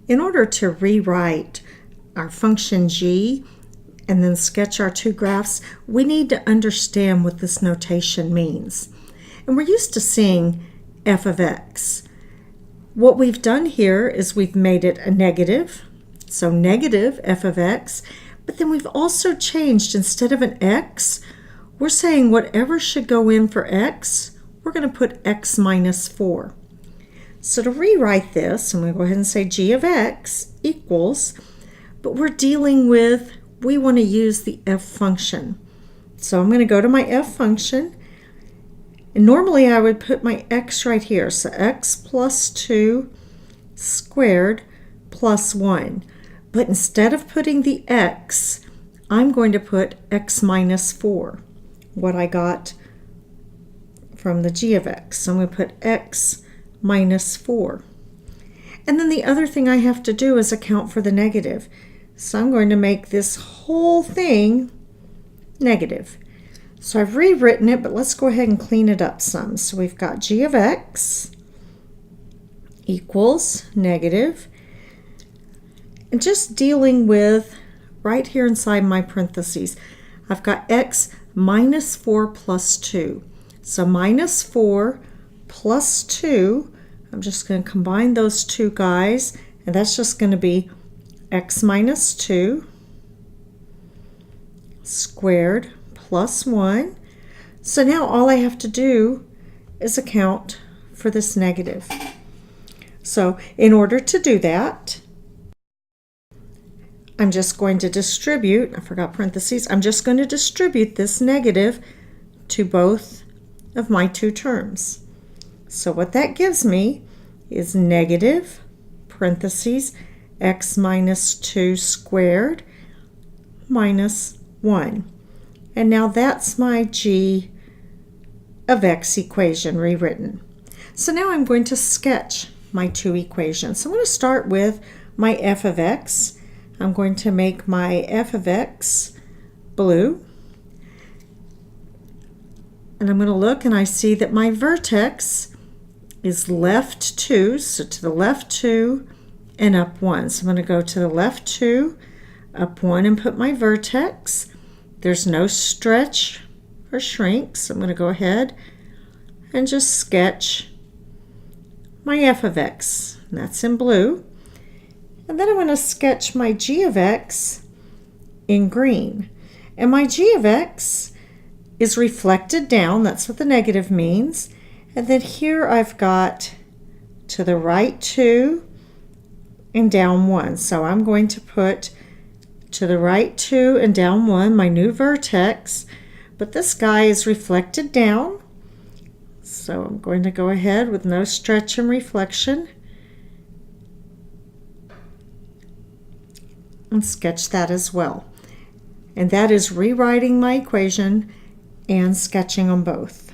In order to rewrite our function g and then sketch our two graphs, we need to understand what this notation means. And we're used to seeing f of x. What we've done here is we've made it a negative, so negative f of x, but then we've also changed, instead of an x, we're saying whatever should go in for x, we're going to put x minus 4. So to rewrite this, I'm going to go ahead and say g of x equals, but we're dealing with, we want to use the f function. So I'm going to go to my f function, and normally I would put my x right here. So x plus 2 squared plus 1. But instead of putting the x, I'm going to put x minus 4, what I got from the g of x. So I'm going to put x minus 4. And then the other thing I have to do is account for the negative. So I'm going to make this whole thing negative. So I've rewritten it, but let's go ahead and clean it up some. So we've got g of x equals negative. And just dealing with right here inside my parentheses, I've got x minus 4 plus 2. So minus 4 plus 2, I'm just going to combine those two guys, and that's just going to be x minus 2 squared plus 1. So now all I have to do is account for this negative. So in order to do that, I'm just going to distribute, I forgot parentheses, I'm just going to distribute this negative to both of my two terms. So what that gives me is negative, parentheses, x minus 2 squared minus 1. And now that's my g of x equation rewritten. So now I'm going to sketch my two equations. So I'm going to start with my f of x. I'm going to make my f of x blue. And I'm going to look, and I see that my vertex is left 2, so to the left 2 and up 1. So I'm going to go to the left 2, up 1, and put my vertex. There's no stretch or shrink, so I'm going to go ahead and just sketch my f of x. And that's in blue. And then I'm going to sketch my g of x in green. And my g of x is reflected down, that's what the negative means. And then here I've got to the right 2 and down 1. So I'm going to put to the right 2 and down 1, my new vertex. But this guy is reflected down. So I'm going to go ahead with no stretch and reflection and sketch that as well. And that is rewriting my equation and sketching them both.